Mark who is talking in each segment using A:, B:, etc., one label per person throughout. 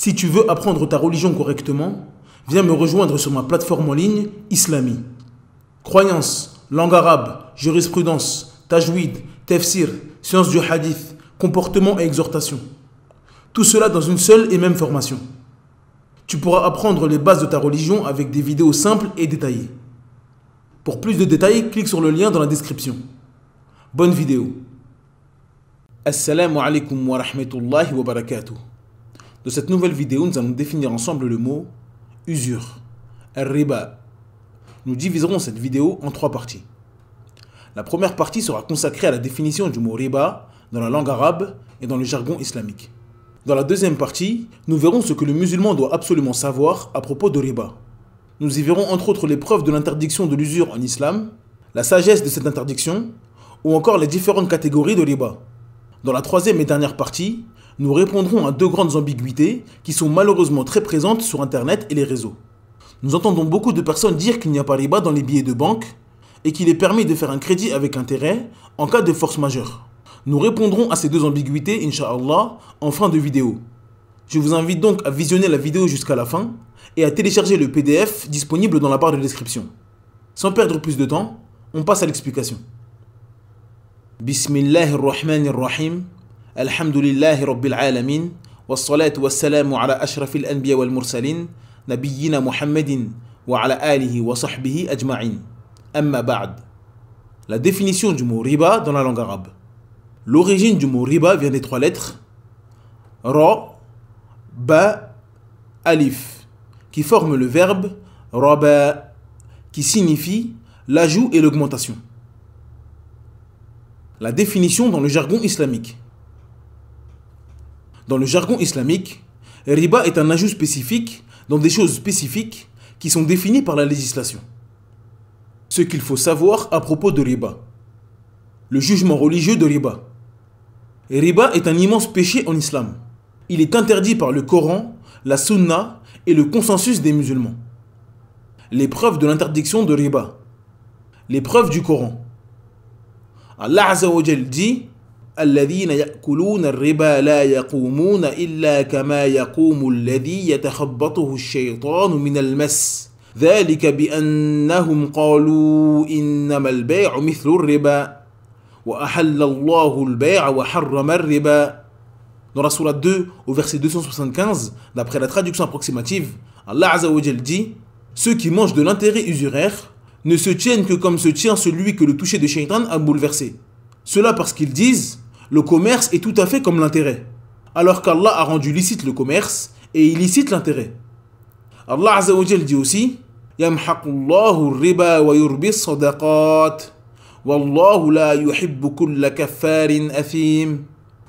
A: Si tu veux apprendre ta religion correctement, viens me rejoindre sur ma plateforme en ligne Islami. Croyances, langue arabe, jurisprudence, tajwid, tafsir, sciences du hadith, comportement et exhortation. Tout cela dans une seule et même formation. Tu pourras apprendre les bases de ta religion avec des vidéos simples et détaillées. Pour plus de détails, clique sur le lien dans la description. Bonne vidéo. Assalamu alaikum wa rahmatullahi wa barakatuh. Dans cette nouvelle vidéo, nous allons définir ensemble le mot usure, al-riba. Nous diviserons cette vidéo en 3 parties. La première partie sera consacrée à la définition du mot riba dans la langue arabe et dans le jargon islamique. Dans la deuxième partie, nous verrons ce que le musulman doit absolument savoir à propos de riba. Nous y verrons entre autres les preuves de l'interdiction de l'usure en islam, la sagesse de cette interdiction, ou encore les différentes catégories de riba. Dans la troisième et dernière partie, nous répondrons à 2 grandes ambiguïtés qui sont malheureusement très présentes sur Internet et les réseaux. Nous entendons beaucoup de personnes dire qu'il n'y a pas riba dans les billets de banque et qu'il est permis de faire un crédit avec intérêt en cas de force majeure. Nous répondrons à ces 2 ambiguïtés, Inch'Allah, en fin de vidéo. Je vous invite donc à visionner la vidéo jusqu'à la fin et à télécharger le PDF disponible dans la barre de description. Sans perdre plus de temps, on passe à l'explication. Bismillahirrahmanirrahim. Alhamdulillahi rabbil alamin. Wassalatu wassalamu ala ashrafil anbiya wal mursalin. Nabiyyina Muhammadin wa ala alihi wa sahbihi ajma'in. Amma ba'd. La définition du mot riba dans la langue arabe. L'origine du mot riba vient des 3 lettres ra, ba, alif, qui forment le verbe raba, qui signifie l'ajout et l'augmentation. La définition dans le jargon islamique. Dans le jargon islamique, riba est un ajout spécifique dans des choses spécifiques qui sont définies par la législation. Ce qu'il faut savoir à propos de riba. Le jugement religieux de riba. Riba est un immense péché en islam. Il est interdit par le Coran, la Sunna et le consensus des musulmans. Les preuves de l'interdiction de riba. Les preuves du Coran. Allah Azza wa Jal dit الذين يأكلون الربا لا يقومون إلا كما يقوم الذي يتخبطه الشيطان من المس ذلك بأنهم قالوا إنما البيع مثل الربا وأحل الله البيع وحرم الربا. Dans la sourate 2 au verset 275, d'après la traduction approximative, Allah Azza wa Jal dit: ceux qui mangent de l'intérêt usuraire ne se tiennent que comme se tient celui que le toucher de Shaitan a bouleversé. Cela parce qu'ils disent: le commerce est tout à fait comme l'intérêt, alors qu'Allah a rendu licite le commerce et illicite l'intérêt. Allah Azza wa Jal dit aussi: Yamhaqullahu riba wa yurbi sadaqat wallahu la yuhibbu kulla kaffarin athim.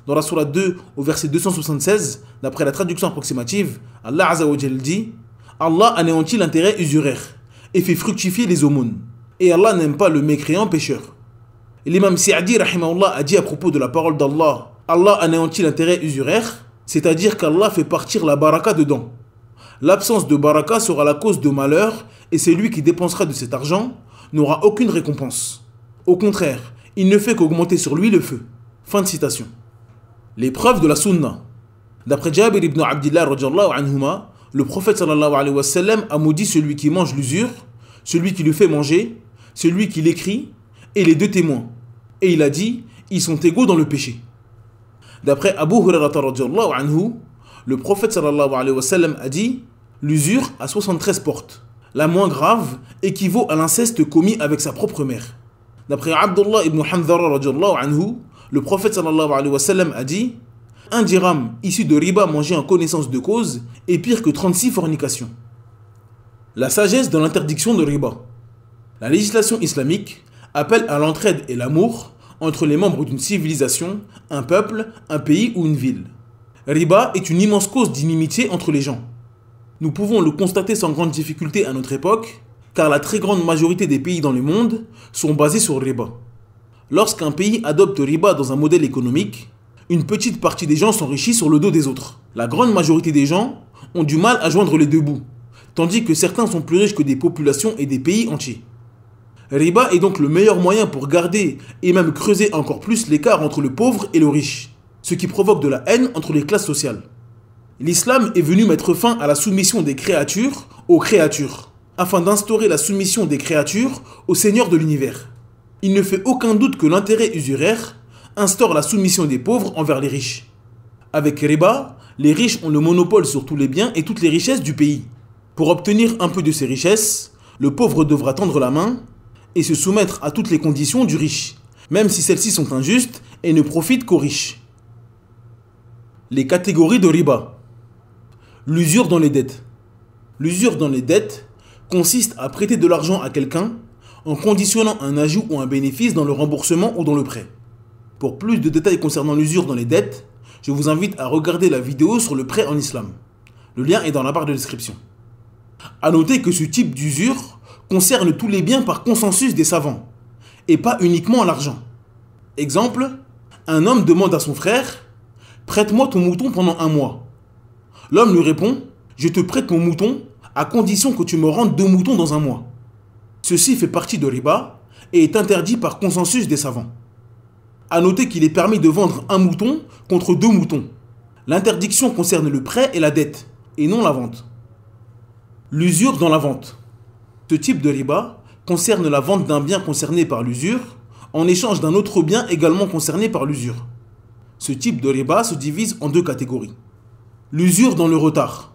A: Dans la sourate 2 au verset 276, d'après la traduction approximative, Allah Azza wa Jal dit: Allah anéantit l'intérêt usuraire et fait fructifier les aumônes. Et Allah n'aime pas le mécréant pécheur. L'imam Sa'di rahimahullah a dit à propos de la parole d'Allah: Allah anéantit l'intérêt usuraire, c'est-à-dire qu'Allah fait partir la baraka dedans. L'absence de baraka sera la cause de malheur et celui qui dépensera de cet argent n'aura aucune récompense. Au contraire, il ne fait qu'augmenter sur lui le feu. Fin de citation. Les preuves de la sunna. D'après Jabir ibn Abdillah radhiyallahu anhuma, le prophète sallallahu alayhi wa sallam a maudit celui qui mange l'usure, celui qui le fait manger, celui qui l'écrit et les 2 témoins. Et il a dit: ils sont égaux dans le péché. D'après Abu Hurairah radhiyallahu anhu, le prophète sallallahu alayhi wa sallam a dit: l'usure a 73 portes. La moins grave équivaut à l'inceste commis avec sa propre mère. D'après Abdullah ibn Hanzara radhiyallahu anhu, le prophète sallallahu alayhi wa sallam a dit: un dirham issu de riba mangé en connaissance de cause est pire que 36 fornications. La sagesse dans l'interdiction de riba. La législation islamique appelle à l'entraide et l'amour entre les membres d'une civilisation, un peuple, un pays ou une ville. Riba est une immense cause d'inimitié entre les gens. Nous pouvons le constater sans grande difficulté à notre époque, car la très grande majorité des pays dans le monde sont basés sur riba. Lorsqu'un pays adopte riba dans un modèle économique, une petite partie des gens s'enrichit sur le dos des autres. La grande majorité des gens ont du mal à joindre les 2 bouts, tandis que certains sont plus riches que des populations et des pays entiers. Riba est donc le meilleur moyen pour garder et même creuser encore plus l'écart entre le pauvre et le riche, ce qui provoque de la haine entre les classes sociales. L'islam est venu mettre fin à la soumission des créatures aux créatures, afin d'instaurer la soumission des créatures au Seigneur de l'univers. Il ne fait aucun doute que l'intérêt usuraire instaure la soumission des pauvres envers les riches. Avec riba, les riches ont le monopole sur tous les biens et toutes les richesses du pays. Pour obtenir un peu de ces richesses, le pauvre devra tendre la main et se soumettre à toutes les conditions du riche, même si celles-ci sont injustes et ne profitent qu'aux riches. Les catégories de riba. L'usure dans les dettes. L'usure dans les dettes consiste à prêter de l'argent à quelqu'un en conditionnant un ajout ou un bénéfice dans le remboursement ou dans le prêt. Pour plus de détails concernant l'usure dans les dettes, je vous invite à regarder la vidéo sur le prêt en islam. Le lien est dans la barre de description. A noter que ce type d'usure concerne tous les biens par consensus des savants, et pas uniquement l'argent. Exemple, un homme demande à son frère « Prête-moi ton mouton pendant 1 mois ». L'homme lui répond « Je te prête mon mouton à condition que tu me rendes 2 moutons dans 1 mois ». Ceci fait partie de riba et est interdit par consensus des savants. A noter qu'il est permis de vendre un mouton contre 2 moutons. L'interdiction concerne le prêt et la dette, et non la vente. L'usure dans la vente. Ce type de riba concerne la vente d'un bien concerné par l'usure en échange d'un autre bien également concerné par l'usure. Ce type de riba se divise en 2 catégories. L'usure dans le retard.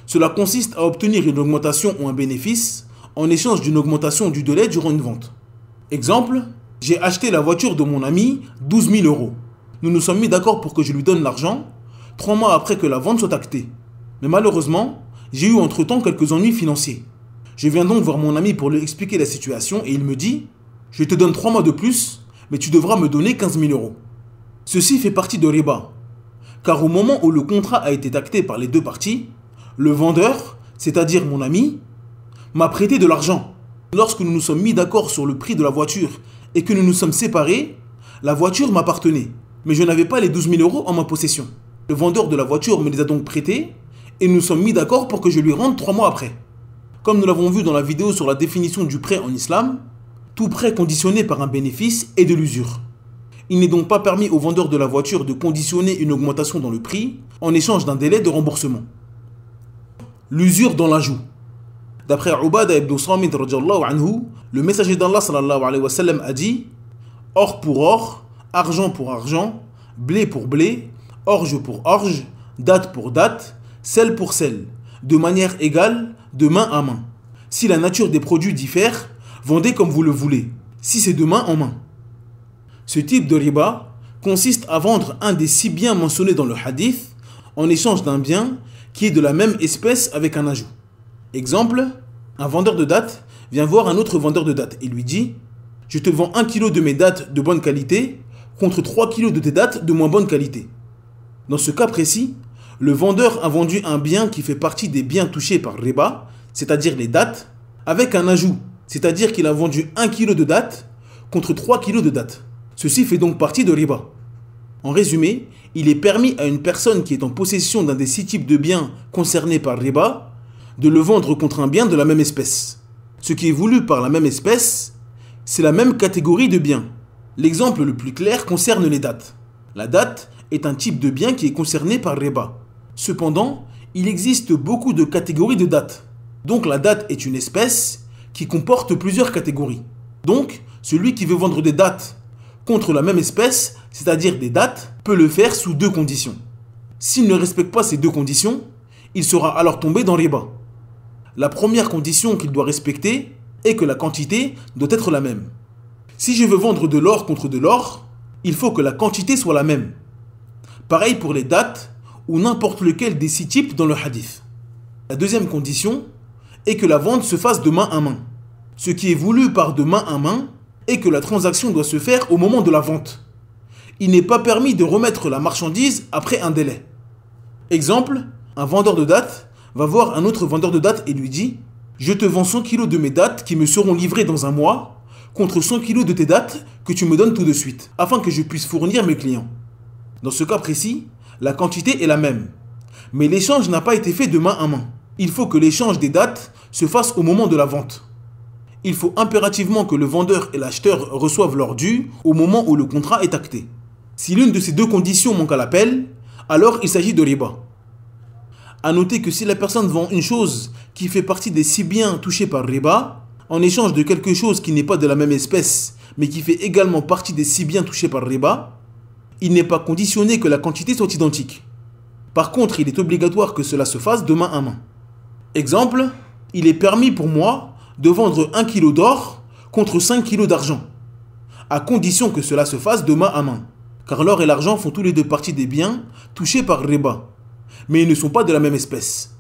A: Cela consiste à obtenir une augmentation ou un bénéfice en échange d'une augmentation du délai durant une vente. Exemple, j'ai acheté la voiture de mon ami 12 000 €. Nous nous sommes mis d'accord pour que je lui donne l'argent 3 mois après que la vente soit actée. Mais malheureusement, j'ai eu entre-temps quelques ennuis financiers. Je viens donc voir mon ami pour lui expliquer la situation et il me dit « Je te donne 3 mois de plus, mais tu devras me donner 15 000 €. Ceci fait partie de riba, car au moment où le contrat a été acté par les 2 parties, le vendeur, c'est-à-dire mon ami, m'a prêté de l'argent. Lorsque nous nous sommes mis d'accord sur le prix de la voiture et que nous nous sommes séparés, la voiture m'appartenait, mais je n'avais pas les 12 000 € en ma possession. Le vendeur de la voiture me les a donc prêtés et nous nous sommes mis d'accord pour que je lui rende 3 mois après. Comme nous l'avons vu dans la vidéo sur la définition du prêt en islam, tout prêt conditionné par un bénéfice est de l'usure. Il n'est donc pas permis au vendeur de la voiture de conditionner une augmentation dans le prix en échange d'un délai de remboursement. L'usure dans l'ajout. D'après Ubada ibn Samit radhiyallahu anhu, le messager d'Allah sallallahu alayhi wa sallam a dit « Or pour or, argent pour argent, blé pour blé, orge pour orge, date pour date, sel pour sel, de manière égale, de main à main. Si la nature des produits diffère, vendez comme vous le voulez, si c'est de main en main. » Ce type de riba consiste à vendre un des 6 biens mentionnés dans le hadith en échange d'un bien qui est de la même espèce avec un ajout. Exemple, un vendeur de dattes vient voir un autre vendeur de dattes et lui dit « Je te vends 1 kg de mes dattes de bonne qualité contre 3 kg de tes dattes de moins bonne qualité. » Dans ce cas précis, le vendeur a vendu un bien qui fait partie des biens touchés par riba, c'est-à-dire les dattes, avec un ajout, c'est-à-dire qu'il a vendu 1 kg de dattes contre 3 kg de dattes. Ceci fait donc partie de riba. En résumé, il est permis à une personne qui est en possession d'un des 6 types de biens concernés par riba de le vendre contre un bien de la même espèce. Ce qui est voulu par la même espèce, c'est la même catégorie de biens. L'exemple le plus clair concerne les dattes. La date est un type de bien qui est concerné par riba. Cependant, il existe beaucoup de catégories de dates. Donc la date est une espèce qui comporte plusieurs catégories. Donc, celui qui veut vendre des dates contre la même espèce, c'est-à-dire des dates, peut le faire sous 2 conditions. S'il ne respecte pas ces 2 conditions, il sera alors tombé dans riba. La première condition qu'il doit respecter est que la quantité doit être la même. Si je veux vendre de l'or contre de l'or, il faut que la quantité soit la même. Pareil pour les dates ou n'importe lequel des 6 types dans le hadith. La deuxième condition est que la vente se fasse de main à main. Ce qui est voulu par de main à main est que la transaction doit se faire au moment de la vente. Il n'est pas permis de remettre la marchandise après un délai. Exemple, un vendeur de dattes va voir un autre vendeur de dattes et lui dit « Je te vends 100 kg de mes dattes qui me seront livrées dans 1 mois contre 100 kg de tes dattes que tu me donnes tout de suite, afin que je puisse fournir mes clients. » Dans ce cas précis, la quantité est la même. Mais l'échange n'a pas été fait de main à main. Il faut que l'échange des dates se fasse au moment de la vente. Il faut impérativement que le vendeur et l'acheteur reçoivent leur dû au moment où le contrat est acté. Si l'une de ces 2 conditions manque à l'appel, alors il s'agit de riba. A noter que si la personne vend une chose qui fait partie des 6 biens touchés par riba, en échange de quelque chose qui n'est pas de la même espèce, mais qui fait également partie des 6 biens touchés par riba, il n'est pas conditionné que la quantité soit identique. Par contre, il est obligatoire que cela se fasse de main à main. Exemple, il est permis pour moi de vendre 1 kg d'or contre 5 kg d'argent, à condition que cela se fasse de main à main. Car l'or et l'argent font tous les deux partie des biens touchés par riba, mais ils ne sont pas de la même espèce.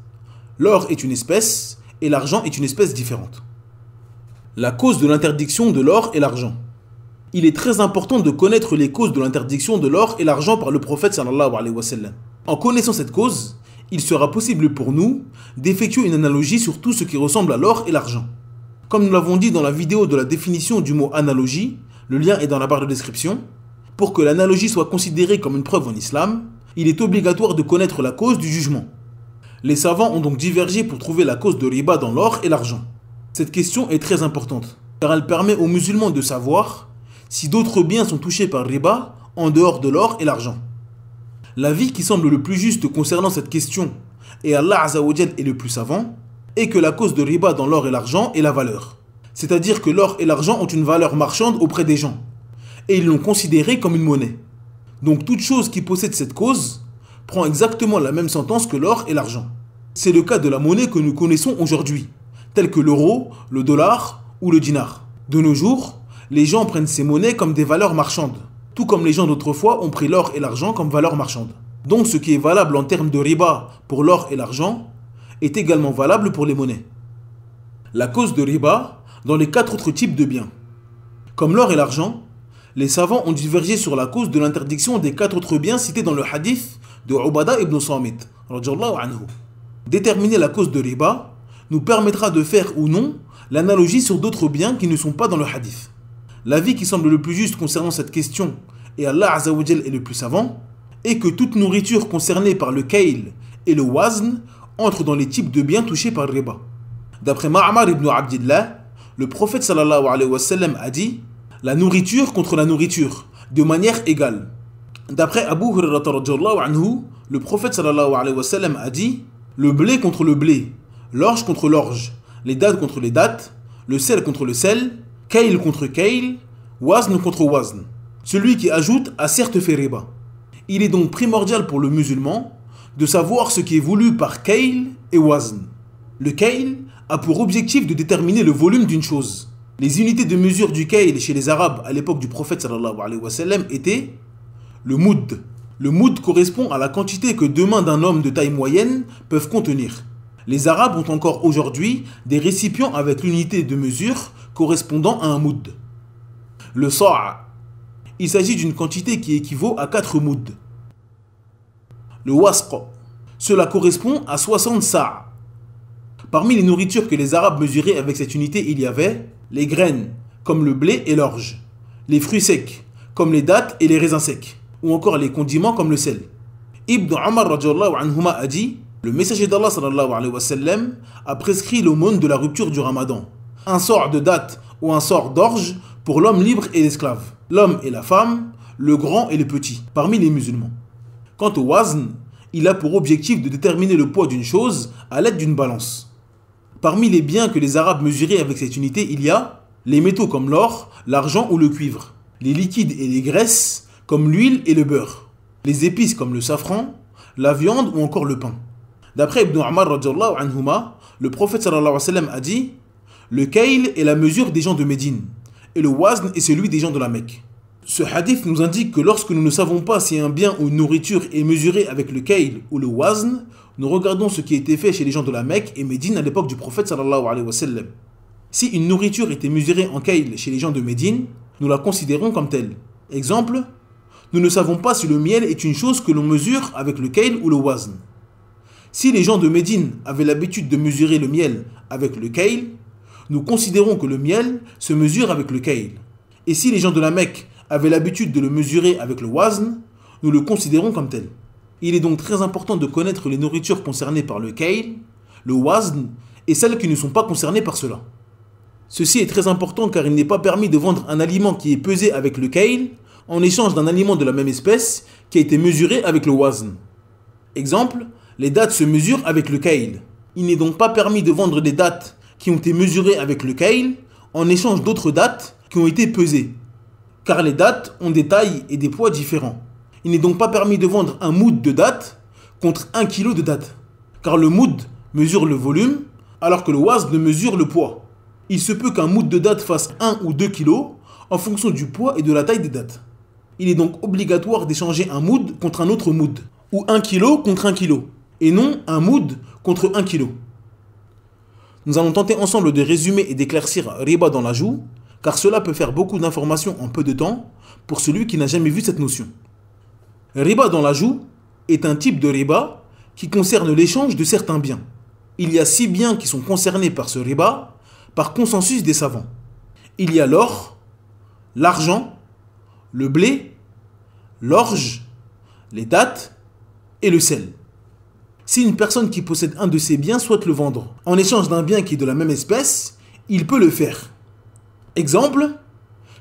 A: L'or est une espèce et l'argent est une espèce différente. La cause de l'interdiction de l'or et l'argent. Il est très important de connaître les causes de l'interdiction de l'or et l'argent par le prophète sallallahu alayhi wa sallam. En connaissant cette cause, il sera possible pour nous d'effectuer une analogie sur tout ce qui ressemble à l'or et l'argent. Comme nous l'avons dit dans la vidéo de la définition du mot analogie, le lien est dans la barre de description, pour que l'analogie soit considérée comme une preuve en islam, il est obligatoire de connaître la cause du jugement. Les savants ont donc divergé pour trouver la cause de riba dans l'or et l'argent. Cette question est très importante, car elle permet aux musulmans de savoir si d'autres biens sont touchés par riba en dehors de l'or et l'argent. L'avis qui semble le plus juste concernant cette question, et Allah Azza wa Jal est le plus savant, est que la cause de riba dans l'or et l'argent est la valeur. C'est-à-dire que l'or et l'argent ont une valeur marchande auprès des gens, et ils l'ont considéré comme une monnaie. Donc toute chose qui possède cette cause prend exactement la même sentence que l'or et l'argent. C'est le cas de la monnaie que nous connaissons aujourd'hui, telle que l'euro, le dollar ou le dinar. De nos jours, les gens prennent ces monnaies comme des valeurs marchandes, tout comme les gens d'autrefois ont pris l'or et l'argent comme valeurs marchandes. Donc ce qui est valable en termes de riba pour l'or et l'argent est également valable pour les monnaies. La cause de riba dans les 4 autres types de biens. Comme l'or et l'argent, les savants ont divergé sur la cause de l'interdiction des 4 autres biens cités dans le hadith de Ubada ibn Samit, radiyallahu anhu. Déterminer la cause de riba nous permettra de faire ou non l'analogie sur d'autres biens qui ne sont pas dans le hadith. L'avis qui semble le plus juste concernant cette question, et Allah Azza wa Jal est le plus savant, est que toute nourriture concernée par le kayl et le wazn entre dans les types de biens touchés par riba. D'après Ma'mar ibn Abdillah, le prophète sallallahu alayhi wa sallam a dit la nourriture contre la nourriture, de manière égale. D'après Abu Hurairah radhiyallahu anhu, le prophète sallallahu alayhi wa sallam a dit le blé contre le blé, l'orge contre l'orge, les dattes contre les dattes, le sel contre le sel, kayl contre kayl, wazn contre wazn. Celui qui ajoute a certes fait riba. Il est donc primordial pour le musulman de savoir ce qui est voulu par kayl et wazn. Le kayl a pour objectif de déterminer le volume d'une chose. Les unités de mesure du kayl chez les Arabes à l'époque du prophète sallallahu alayhi wa sallam étaient le moud. Le moud correspond à la quantité que 2 mains d'un homme de taille moyenne peuvent contenir. Les Arabes ont encore aujourd'hui des récipients avec l'unité de mesure correspondant à un moud. Le sa', il s'agit d'une quantité qui équivaut à 4 mouds. Le wasq, cela correspond à 60 sa'. Parmi les nourritures que les Arabes mesuraient avec cette unité, il y avait les graines, comme le blé et l'orge, les fruits secs, comme les dattes et les raisins secs, ou encore les condiments comme le sel. Ibn Umar radhiyallahu anhuma a dit le messager d'Allah sallallahu alayhi wa sallam a prescrit l'aumône de la rupture du ramadan, un sort de dattes ou un sort d'orge pour l'homme libre et l'esclave, l'homme et la femme, le grand et le petit, parmi les musulmans. Quant au wazn, il a pour objectif de déterminer le poids d'une chose à l'aide d'une balance. Parmi les biens que les Arabes mesuraient avec cette unité, il y a les métaux comme l'or, l'argent ou le cuivre, les liquides et les graisses comme l'huile et le beurre, les épices comme le safran, la viande ou encore le pain. D'après Ibn Umar radhiyallahu anhuma, le prophète sallallahu alayhi wa sallam a dit le kayl est la mesure des gens de Médine et le wazn est celui des gens de la Mecque. Ce hadith nous indique que lorsque nous ne savons pas si un bien ou une nourriture est mesuré avec le kayl ou le wazn, nous regardons ce qui était fait chez les gens de la Mecque et Médine à l'époque du prophète sallallahu alayhi wa sallam. Si une nourriture était mesurée en kayl chez les gens de Médine, nous la considérons comme telle. Exemple, nous ne savons pas si le miel est une chose que l'on mesure avec le kayl ou le wazn. Si les gens de Médine avaient l'habitude de mesurer le miel avec le kayl, nous considérons que le miel se mesure avec le kayl. Et si les gens de la Mecque avaient l'habitude de le mesurer avec le wazn, nous le considérons comme tel. Il est donc très important de connaître les nourritures concernées par le kayl, le wazn et celles qui ne sont pas concernées par cela. Ceci est très important car il n'est pas permis de vendre un aliment qui est pesé avec le kayl en échange d'un aliment de la même espèce qui a été mesuré avec le wazn. Exemple, Les dates se mesurent avec le kayl. Il n'est donc pas permis de vendre des dates qui ont été mesurées avec le kayl en échange d'autres dates qui ont été pesées. Car les dates ont des tailles et des poids différents. Il n'est donc pas permis de vendre un moud de dates contre 1 kg de dates. Car le moud mesure le volume alors que le wazn mesure le poids. Il se peut qu'un moud de dates fasse 1 ou 2 kg en fonction du poids et de la taille des dates. Il est donc obligatoire d'échanger un moud contre un autre moud, ou 1 kg contre 1 kg, et non un moud contre 1 kg. Nous allons tenter ensemble de résumer et d'éclaircir riba dans l'ajout, car cela peut faire beaucoup d'informations en peu de temps pour celui qui n'a jamais vu cette notion. Riba dans l'ajout est un type de riba qui concerne l'échange de certains biens. Il y a 6 biens qui sont concernés par ce riba par consensus des savants. Il y a l'or, l'argent, le blé, l'orge, les dattes et le sel. Si une personne qui possède un de ces biens souhaite le vendre en échange d'un bien qui est de la même espèce, il peut le faire. Exemple,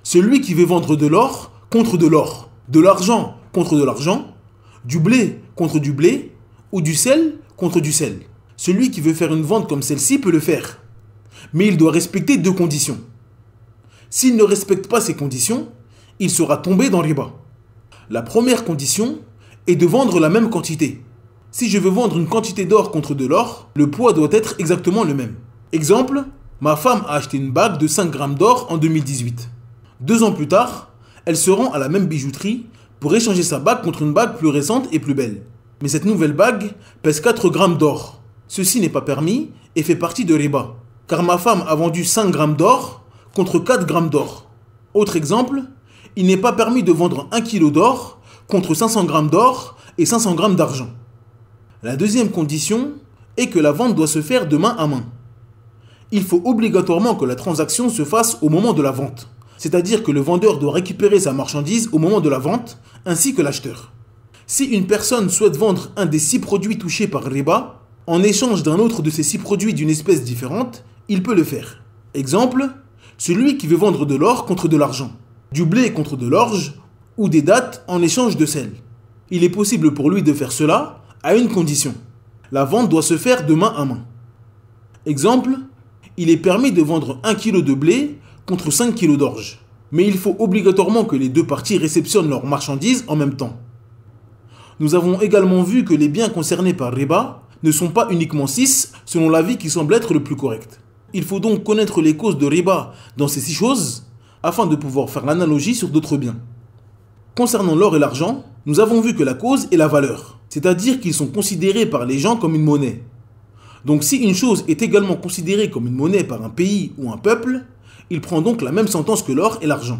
A: celui qui veut vendre de l'or contre de l'or, de l'argent contre de l'argent, du blé contre du blé ou du sel contre du sel. Celui qui veut faire une vente comme celle-ci peut le faire, mais il doit respecter 2 conditions. S'il ne respecte pas ces conditions, il sera tombé dans riba. La première condition est de vendre la même quantité. Si je veux vendre une quantité d'or contre de l'or, le poids doit être exactement le même. Exemple, ma femme a acheté une bague de 5 grammes d'or en 2018. 2 ans plus tard, elle se rend à la même bijouterie pour échanger sa bague contre une bague plus récente et plus belle. Mais cette nouvelle bague pèse 4 grammes d'or. Ceci n'est pas permis et fait partie de riba, car ma femme a vendu 5 grammes d'or contre 4 grammes d'or. Autre exemple, il n'est pas permis de vendre 1 kg d'or contre 500 grammes d'or et 500 grammes d'argent. La deuxième condition est que la vente doit se faire de main à main. Il faut obligatoirement que la transaction se fasse au moment de la vente, c'est-à-dire que le vendeur doit récupérer sa marchandise au moment de la vente, ainsi que l'acheteur. Si une personne souhaite vendre un des 6 produits touchés par riba, en échange d'un autre de ces 6 produits d'une espèce différente, il peut le faire. Exemple, celui qui veut vendre de l'or contre de l'argent, du blé contre de l'orge ou des dattes en échange de sel. Il est possible pour lui de faire cela à une condition. La vente doit se faire de main à main. Exemple, il est permis de vendre 1 kg de blé contre 5 kg d'orge. Mais il faut obligatoirement que les 2 parties réceptionnent leurs marchandises en même temps. Nous avons également vu que les biens concernés par riba ne sont pas uniquement 6 selon l'avis qui semble être le plus correct. Il faut donc connaître les causes de riba dans ces 6 choses afin de pouvoir faire l'analogie sur d'autres biens. Concernant l'or et l'argent, nous avons vu que la cause est la valeur, c'est-à-dire qu'ils sont considérés par les gens comme une monnaie. Donc si une chose est également considérée comme une monnaie par un pays ou un peuple, il prend donc la même sentence que l'or et l'argent.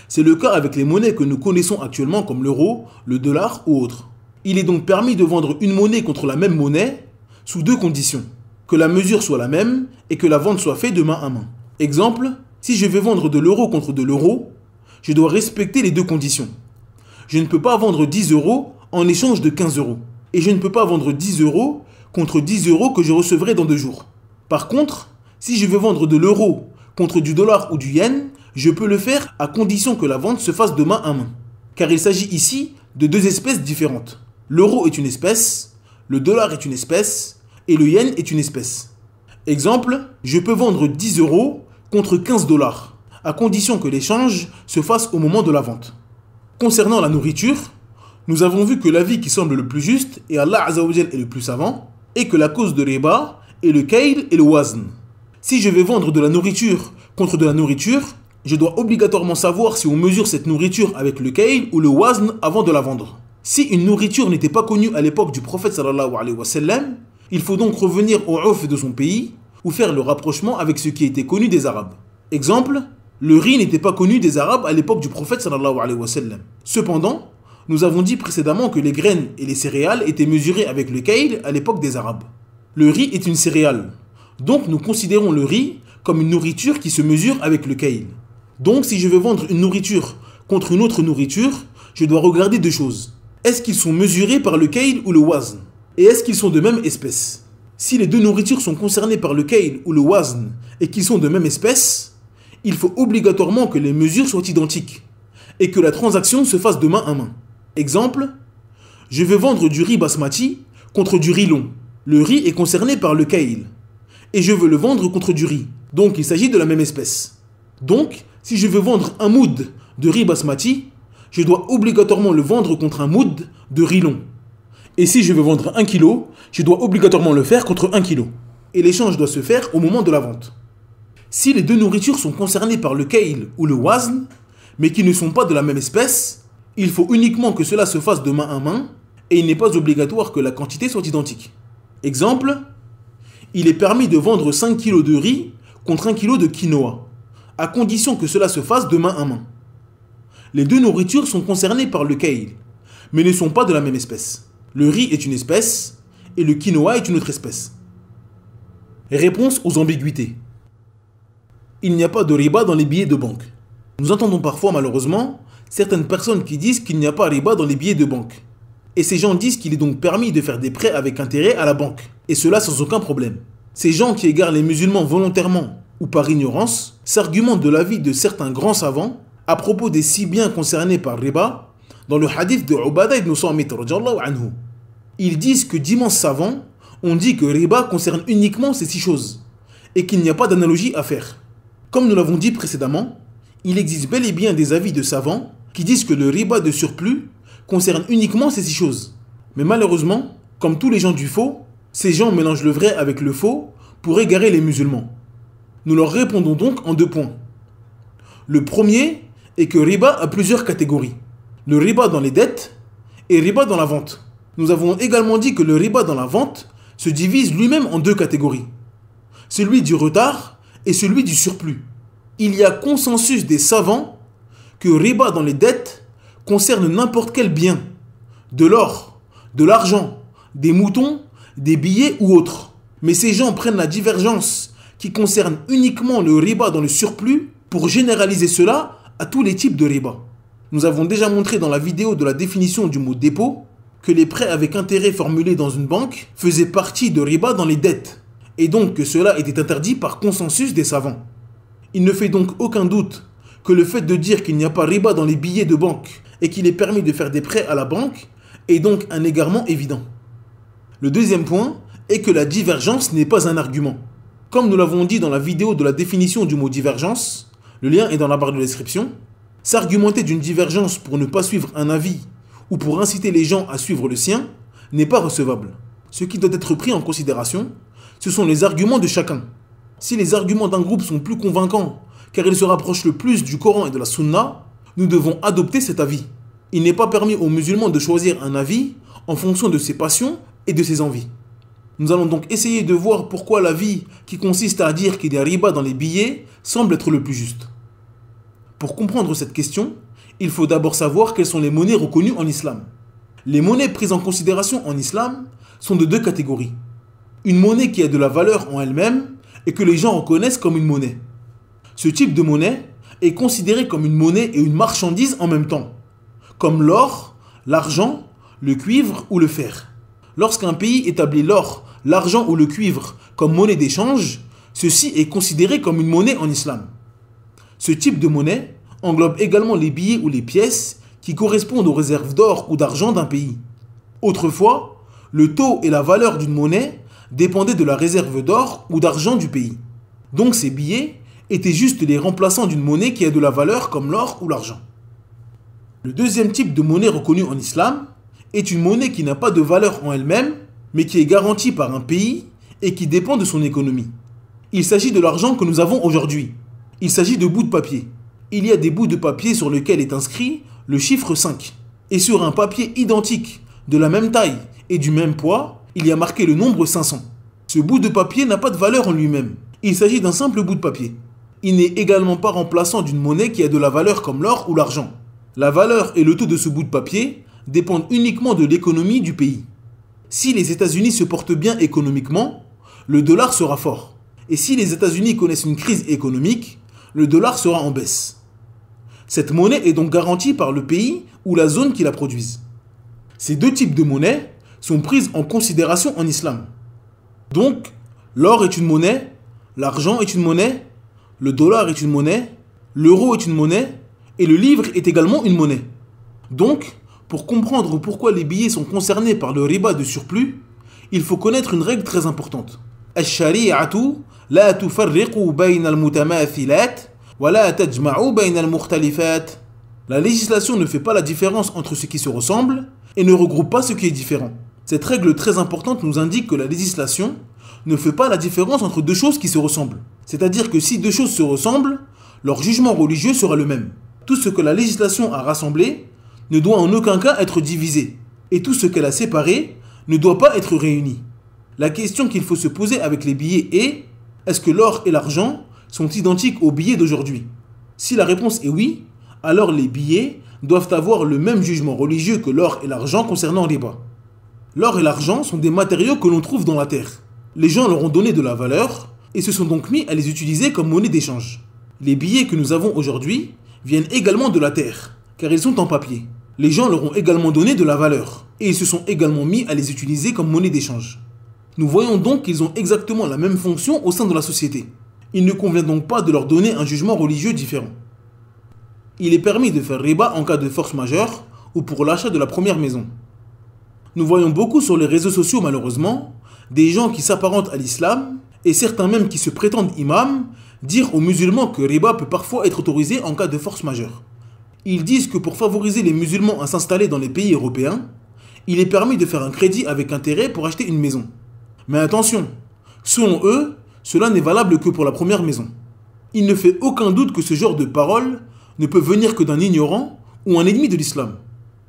A: C'est le cas avec les monnaies que nous connaissons actuellement comme l'euro, le dollar ou autres. Il est donc permis de vendre une monnaie contre la même monnaie sous 2 conditions. Que la mesure soit la même et que la vente soit faite de main à main. Exemple, si je vais vendre de l'euro contre de l'euro, je dois respecter les 2 conditions. Je ne peux pas vendre 10 euros en échange de 15 euros. Et je ne peux pas vendre 10 euros contre 10 euros que je recevrai dans 2 jours. Par contre, si je veux vendre de l'euro contre du dollar ou du yen, je peux le faire à condition que la vente se fasse de main à main. Car il s'agit ici de 2 espèces différentes. L'euro est une espèce, le dollar est une espèce et le yen est une espèce. Exemple, je peux vendre 10 euros contre 15 dollars, à condition que l'échange se fasse au moment de la vente. Concernant la nourriture, nous avons vu que l'avis qui semble le plus juste, et Allah Azza wa Jal est le plus savant, est que la cause de riba est le kayl et le wazn. Si je vais vendre de la nourriture contre de la nourriture, je dois obligatoirement savoir si on mesure cette nourriture avec le kayl ou le wazn avant de la vendre. Si une nourriture n'était pas connue à l'époque du prophète sallallahu alayhi wa sallam, il faut donc revenir au urf de son pays ou faire le rapprochement avec ce qui était connu des Arabes. Exemple, le riz n'était pas connu des Arabes à l'époque du prophète sallallahu alayhi wa sallam. Cependant, nous avons dit précédemment que les graines et les céréales étaient mesurées avec le kayl à l'époque des Arabes. Le riz est une céréale, donc nous considérons le riz comme une nourriture qui se mesure avec le kayl. Donc si je veux vendre une nourriture contre une autre nourriture, je dois regarder 2 choses. Est-ce qu'ils sont mesurés par le kayl ou le wazn? Et est-ce qu'ils sont de même espèce? Si les 2 nourritures sont concernées par le kayl ou le wazn et qu'ils sont de même espèce, il faut obligatoirement que les mesures soient identiques et que la transaction se fasse de main à main. Exemple, je vais vendre du riz basmati contre du riz long. Le riz est concerné par le kayl. Et je veux le vendre contre du riz. Donc il s'agit de la même espèce. Donc, si je veux vendre un moud de riz basmati, je dois obligatoirement le vendre contre un moud de riz long. Et si je veux vendre 1 kilo, je dois obligatoirement le faire contre 1 kilo. Et l'échange doit se faire au moment de la vente. Si les deux nourritures sont concernées par le kayl ou le wazn, mais qui ne sont pas de la même espèce, il faut uniquement que cela se fasse de main à main et il n'est pas obligatoire que la quantité soit identique. Exemple, il est permis de vendre 5 kg de riz contre 1 kg de quinoa, à condition que cela se fasse de main à main. Les deux nourritures sont concernées par le kayl, mais ne sont pas de la même espèce. Le riz est une espèce et le quinoa est une autre espèce. Réponse aux ambiguïtés. Il n'y a pas de riba dans les billets de banque. Nous entendons parfois malheureusement certaines personnes qui disent qu'il n'y a pas riba dans les billets de banque. Et ces gens disent qu'il est donc permis de faire des prêts avec intérêt à la banque. Et cela sans aucun problème. Ces gens qui égarent les musulmans volontairement ou par ignorance s'argumentent de l'avis de certains grands savants à propos des 6 biens concernés par riba dans le hadith de Ubadah ibn Samit radhiyallahu anhu. Ils disent que d'immenses savants ont dit que riba concerne uniquement ces 6 choses et qu'il n'y a pas d'analogie à faire. Comme nous l'avons dit précédemment, il existe bel et bien des avis de savants qui disent que le riba de surplus concerne uniquement ces 6 choses. Mais malheureusement, comme tous les gens du faux, ces gens mélangent le vrai avec le faux pour égarer les musulmans. Nous leur répondons donc en 2 points. Le premier est que riba a plusieurs catégories. Le riba dans les dettes et riba dans la vente. Nous avons également dit que le riba dans la vente se divise lui-même en 2 catégories. Celui du retard et celui du surplus. Il y a consensus des savants que riba dans les dettes concerne n'importe quel bien, de l'or, de l'argent, des moutons, des billets ou autres. Mais ces gens prennent la divergence qui concerne uniquement le riba dans le surplus pour généraliser cela à tous les types de riba. Nous avons déjà montré dans la vidéo de la définition du mot dépôt que les prêts avec intérêt formulés dans une banque faisaient partie de riba dans les dettes, et donc que cela était interdit par consensus des savants. Il ne fait donc aucun doute que le fait de dire qu'il n'y a pas riba dans les billets de banque et qu'il est permis de faire des prêts à la banque est donc un égarement évident. Le deuxième point est que la divergence n'est pas un argument. Comme nous l'avons dit dans la vidéo de la définition du mot divergence, le lien est dans la barre de description, s'argumenter d'une divergence pour ne pas suivre un avis ou pour inciter les gens à suivre le sien n'est pas recevable. Ce qui doit être pris en considération, ce sont les arguments de chacun. Si les arguments d'un groupe sont plus convaincants car ils se rapprochent le plus du Coran et de la Sunna, nous devons adopter cet avis. Il n'est pas permis aux musulmans de choisir un avis en fonction de ses passions et de ses envies. Nous allons donc essayer de voir pourquoi l'avis qui consiste à dire qu'il y a riba dans les billets semble être le plus juste. Pour comprendre cette question, il faut d'abord savoir quelles sont les monnaies reconnues en islam. Les monnaies prises en considération en islam sont de 2 catégories. Une monnaie qui a de la valeur en elle-même et que les gens reconnaissent comme une monnaie. Ce type de monnaie est considéré comme une monnaie et une marchandise en même temps, comme l'or, l'argent, le cuivre ou le fer. Lorsqu'un pays établit l'or, l'argent ou le cuivre comme monnaie d'échange, ceci est considéré comme une monnaie en islam. Ce type de monnaie englobe également les billets ou les pièces qui correspondent aux réserves d'or ou d'argent d'un pays. Autrefois, le taux et la valeur d'une monnaie dépendaient de la réserve d'or ou d'argent du pays. Donc ces billets étaient juste les remplaçants d'une monnaie qui a de la valeur comme l'or ou l'argent. Le deuxième type de monnaie reconnue en islam est une monnaie qui n'a pas de valeur en elle-même, mais qui est garantie par un pays et qui dépend de son économie. Il s'agit de l'argent que nous avons aujourd'hui. Il s'agit de bouts de papier. Il y a des bouts de papier sur lesquels est inscrit le chiffre 5. Et sur un papier identique, de la même taille et du même poids, il y a marqué le nombre 500. Ce bout de papier n'a pas de valeur en lui-même. Il s'agit d'un simple bout de papier. Il n'est également pas remplaçant d'une monnaie qui a de la valeur comme l'or ou l'argent. La valeur et le taux de ce bout de papier dépendent uniquement de l'économie du pays. Si les États-Unis se portent bien économiquement, le dollar sera fort. Et si les États-Unis connaissent une crise économique, le dollar sera en baisse. Cette monnaie est donc garantie par le pays ou la zone qui la produise. Ces 2 types de monnaies sont prises en considération en islam. Donc, l'or est une monnaie, l'argent est une monnaie, le dollar est une monnaie, l'euro est une monnaie et le livre est également une monnaie. Donc, pour comprendre pourquoi les billets sont concernés par le riba de surplus, il faut connaître une règle très importante. Ash-shari'atu la tufarriqu bayna al-mutamathilat wa la tajma'u bayna al-mukhtalifat. La législation ne fait pas la différence entre ce qui se ressemble et ne regroupe pas ce qui est différent. Cette règle très importante nous indique que la législation ne fait pas la différence entre deux choses qui se ressemblent. C'est-à-dire que si deux choses se ressemblent, leur jugement religieux sera le même. Tout ce que la législation a rassemblé ne doit en aucun cas être divisé. Et tout ce qu'elle a séparé ne doit pas être réuni. La question qu'il faut se poser avec les billets est: est-ce que l'or et l'argent sont identiques aux billets d'aujourd'hui? Si la réponse est oui, alors les billets doivent avoir le même jugement religieux que l'or et l'argent concernant riba. L'or et l'argent sont des matériaux que l'on trouve dans la terre. Les gens leur ont donné de la valeur et se sont donc mis à les utiliser comme monnaie d'échange. Les billets que nous avons aujourd'hui viennent également de la terre, car ils sont en papier. Les gens leur ont également donné de la valeur et ils se sont également mis à les utiliser comme monnaie d'échange. Nous voyons donc qu'ils ont exactement la même fonction au sein de la société. Il ne convient donc pas de leur donner un jugement religieux différent. Il est permis de faire riba en cas de force majeure ou pour l'achat de la première maison. Nous voyons beaucoup sur les réseaux sociaux malheureusement des gens qui s'apparentent à l'islam et certains même qui se prétendent imams dire aux musulmans que riba peut parfois être autorisé en cas de force majeure. Ils disent que pour favoriser les musulmans à s'installer dans les pays européens, il est permis de faire un crédit avec intérêt pour acheter une maison. Mais attention, selon eux, cela n'est valable que pour la première maison. Il ne fait aucun doute que ce genre de parole ne peut venir que d'un ignorant ou un ennemi de l'islam.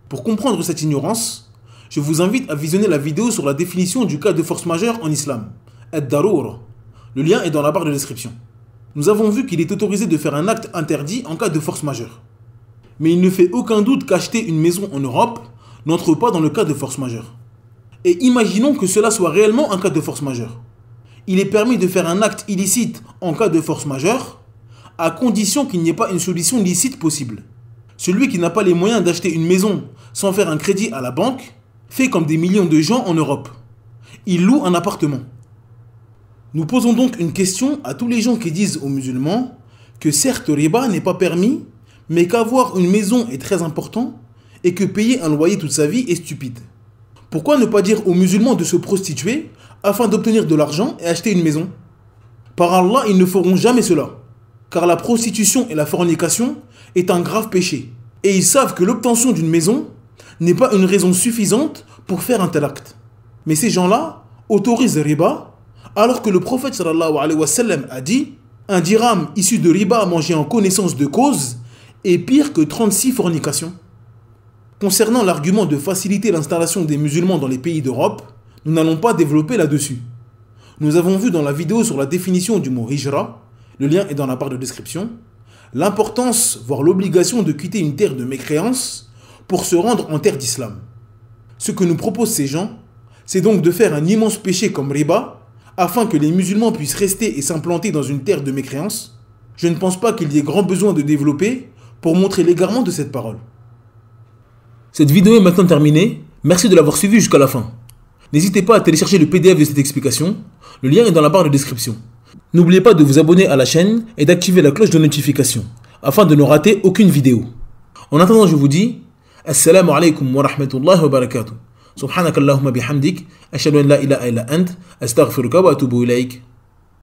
A: Pour comprendre cette ignorance, je vous invite à visionner la vidéo sur la définition du cas de force majeure en islam, ad-daroura. Le lien est dans la barre de description. Nous avons vu qu'il est autorisé de faire un acte interdit en cas de force majeure. Mais il ne fait aucun doute qu'acheter une maison en Europe n'entre pas dans le cas de force majeure. Et imaginons que cela soit réellement un cas de force majeure. Il est permis de faire un acte illicite en cas de force majeure, à condition qu'il n'y ait pas une solution licite possible. Celui qui n'a pas les moyens d'acheter une maison sans faire un crédit à la banque fait comme des millions de gens en Europe. Il loue un appartement. Nous posons donc une question à tous les gens qui disent aux musulmans que certes riba n'est pas permis, mais qu'avoir une maison est très important et que payer un loyer toute sa vie est stupide. Pourquoi ne pas dire aux musulmans de se prostituer afin d'obtenir de l'argent et acheter une maison? Par Allah, ils ne feront jamais cela, car la prostitution et la fornication est un grave péché. Et ils savent que l'obtention d'une maison n'est pas une raison suffisante pour faire un tel acte. Mais ces gens-là autorisent riba, alors que le prophète sallallahu alayhi wa sallam a dit: un dirham issu de riba mangé en connaissance de cause est pire que 36 fornications. Concernant l'argument de faciliter l'installation des musulmans dans les pays d'Europe, nous n'allons pas développer là-dessus. Nous avons vu dans la vidéo sur la définition du mot hijra, le lien est dans la barre de description, l'importance, voire l'obligation de quitter une terre de mécréance pour se rendre en terre d'islam. Ce que nous proposent ces gens, c'est donc de faire un immense péché comme riba, afin que les musulmans puissent rester et s'implanter dans une terre de mécréance. Je ne pense pas qu'il y ait grand besoin de développer pour montrer l'égarement de cette parole. Cette vidéo est maintenant terminée, merci de l'avoir suivie jusqu'à la fin. N'hésitez pas à télécharger le PDF de cette explication, le lien est dans la barre de description. N'oubliez pas de vous abonner à la chaîne et d'activer la cloche de notification, afin de ne rater aucune vidéo. En attendant, je vous dis, Assalamu alaikum wa rahmatullahi wa barakatuh. Subhanakallahumma bihamdik, ashhadu an la ilaha illa ant, astaghfiruka wa atubu ilaik.